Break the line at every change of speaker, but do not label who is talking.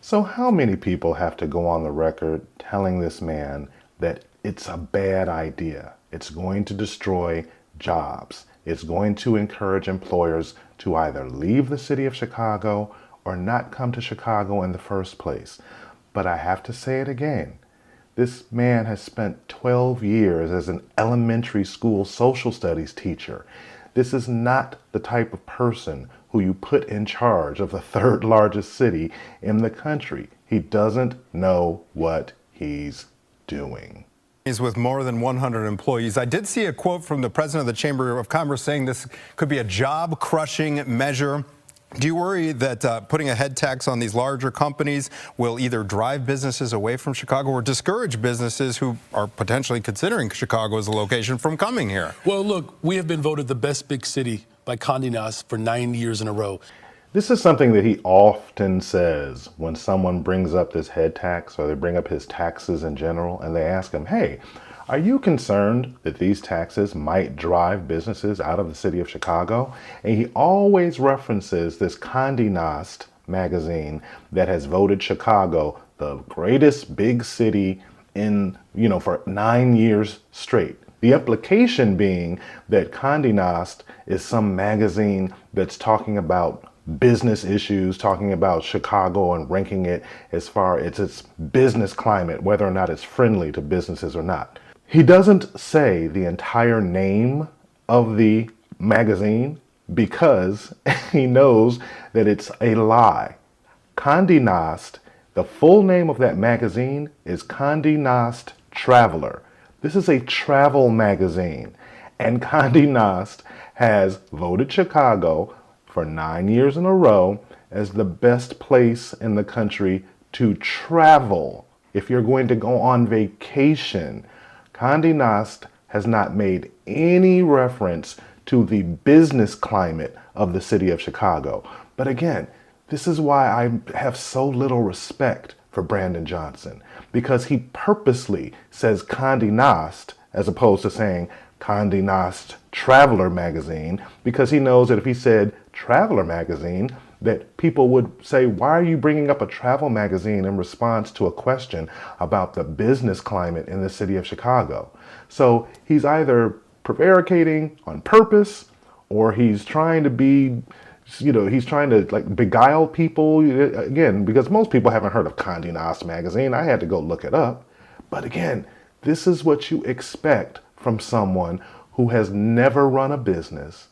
So how many people have to go on the record telling this man that it's a bad idea? It's going to destroy jobs. It's going to encourage employers to either leave the city of Chicago or not come to Chicago in the first place. But I have to say it again. This man has spent 12 years as an elementary school social studies teacher. This is not the type of person who you put in charge of the third largest city in the country. He doesn't know what he's doing.
He's with more than 100 employees. I did see a quote from the president of the Chamber of Commerce saying this could be a job-crushing measure. Do you worry that putting a head tax on these larger companies will either drive businesses away from Chicago or discourage businesses who are potentially considering Chicago as a location from coming here?
Well, look, we have been voted the best big city by Condé Nast for 9 years in a row.
This is something that he often says when someone brings up this head tax or they bring up his taxes in general and they ask him, hey, are you concerned that these taxes might drive businesses out of the city of Chicago? And he always references this Condé Nast magazine that has voted Chicago the greatest big city in, for 9 years straight. The implication being that Condé Nast is some magazine that's talking about business issues, talking about Chicago and ranking it as far as its business climate, whether or not it's friendly to businesses or not. He doesn't say the entire name of the magazine because he knows that it's a lie. Condé Nast, the full name of that magazine is Condé Nast Traveler. This is a travel magazine, and Condé Nast has voted Chicago for 9 years in a row as the best place in the country to travel. If you're going to go on vacation, Condé Nast has not made any reference to the business climate of the city of Chicago. But again, this is why I have so little respect for Brandon Johnson, because he purposely says Condé Nast as opposed to saying Condé Nast Traveler magazine, because he knows that if he said Traveler magazine, that people would say, why are you bringing up a travel magazine in response to a question about the business climate in the city of Chicago? So he's either prevaricating on purpose, or he's trying to be, he's trying to beguile people, again, because most people haven't heard of Condé Nast magazine. I had to go look it up. But again, this is what you expect from someone who has never run a business,